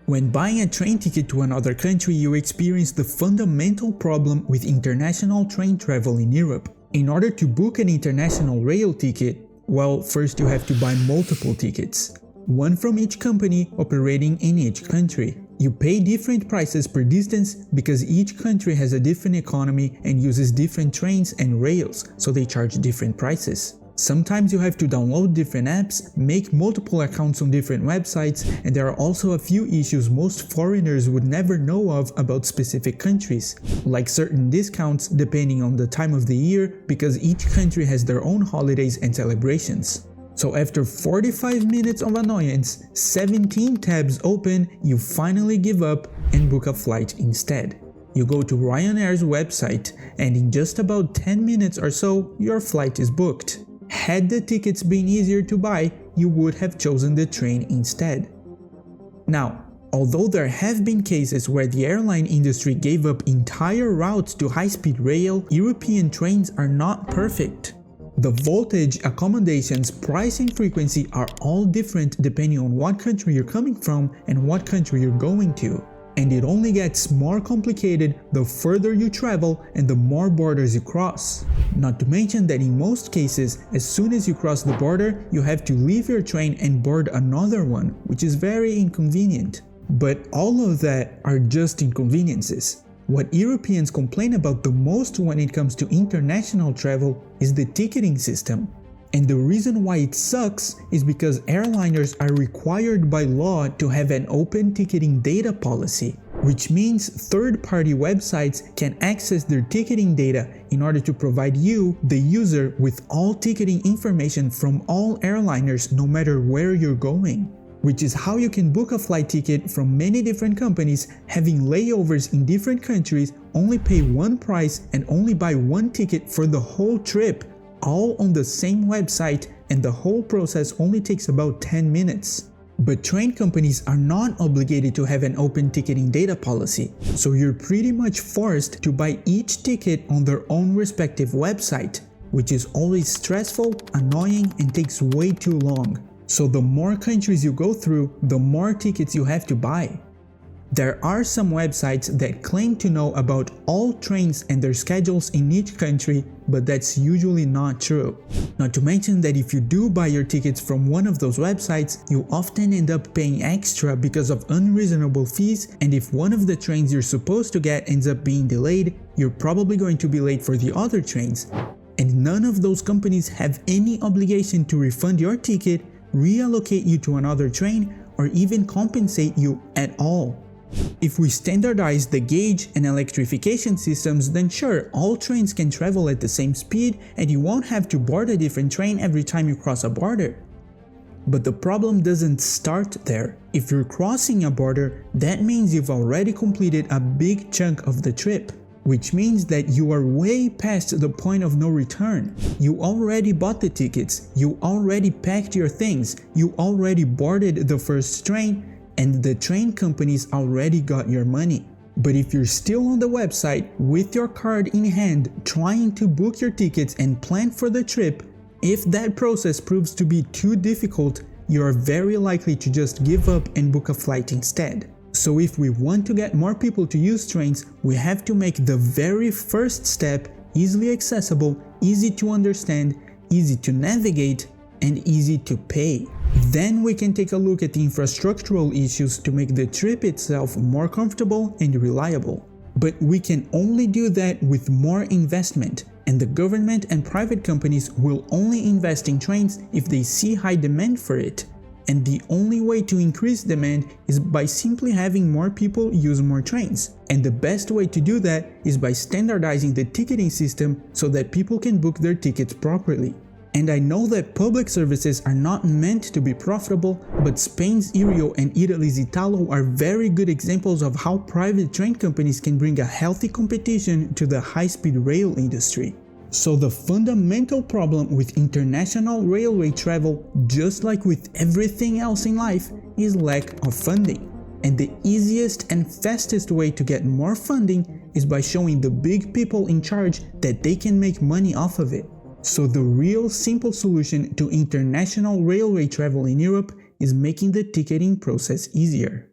When buying a train ticket to another country, you experience the fundamental problem with international train travel in Europe. In order to book an international rail ticket, well, first you have to buy multiple tickets, one from each company operating in each country. You pay different prices per distance because each country has a different economy and uses different trains and rails, so they charge different prices. Sometimes you have to download different apps, make multiple accounts on different websites, and there are also a few issues most foreigners would never know of about specific countries, like certain discounts depending on the time of the year because each country has their own holidays and celebrations. So after 45 minutes of annoyance, 17 tabs open, you finally give up and book a flight instead. You go to Ryanair's website and in just about 10 minutes or so, your flight is booked. Had the tickets been easier to buy, you would have chosen the train instead. Now, although there have been cases where the airline industry gave up entire routes to high-speed rail, European trains are not perfect. The voltage, accommodations, price and frequency are all different depending on what country you're coming from and what country you're going to. And it only gets more complicated the further you travel and the more borders you cross. Not to mention that in most cases, as soon as you cross the border, you have to leave your train and board another one, which is very inconvenient. But all of that are just inconveniences. What Europeans complain about the most when it comes to international travel is the ticketing system. And the reason why it sucks is because airliners are required by law to have an open ticketing data policy, which means third-party websites can access their ticketing data in order to provide you, the user, with all ticketing information from all airliners no matter where you're going. Which is how you can book a flight ticket from many different companies, having layovers in different countries, only pay one price and only buy one ticket for the whole trip, all on the same website, and the whole process only takes about 10 minutes. But train companies are not obligated to have an open ticketing data policy, so you're pretty much forced to buy each ticket on their own respective website, which is always stressful, annoying, and takes way too long. So the more countries you go through, the more tickets you have to buy. There are some websites that claim to know about all trains and their schedules in each country, but that's usually not true. Not to mention that if you do buy your tickets from one of those websites, you often end up paying extra because of unreasonable fees, and if one of the trains you're supposed to get ends up being delayed, you're probably going to be late for the other trains. And none of those companies have any obligation to refund your ticket, reallocate you to another train, or even compensate you at all. If we standardize the gauge and electrification systems, then sure, all trains can travel at the same speed and you won't have to board a different train every time you cross a border. But the problem doesn't start there. If you're crossing a border, that means you've already completed a big chunk of the trip, which means that you are way past the point of no return. You already bought the tickets, you already packed your things, you already boarded the first train, and the train companies already got your money. But if you're still on the website with your card in hand trying to book your tickets and plan for the trip, if that process proves to be too difficult, you are very likely to just give up and book a flight instead. So if we want to get more people to use trains, we have to make the very first step easily accessible, easy to understand, easy to navigate, and easy to pay. Then we can take a look at the infrastructural issues to make the trip itself more comfortable and reliable. But we can only do that with more investment, and the government and private companies will only invest in trains if they see high demand for it. And the only way to increase demand is by simply having more people use more trains. And the best way to do that is by standardizing the ticketing system so that people can book their tickets properly. And I know that public services are not meant to be profitable, but Spain's Ireo and Italy's Italo are very good examples of how private train companies can bring a healthy competition to the high-speed rail industry. So the fundamental problem with international railway travel, just like with everything else in life, is lack of funding. And the easiest and fastest way to get more funding is by showing the big people in charge that they can make money off of it. So the real simple solution to international railway travel in Europe is making the ticketing process easier.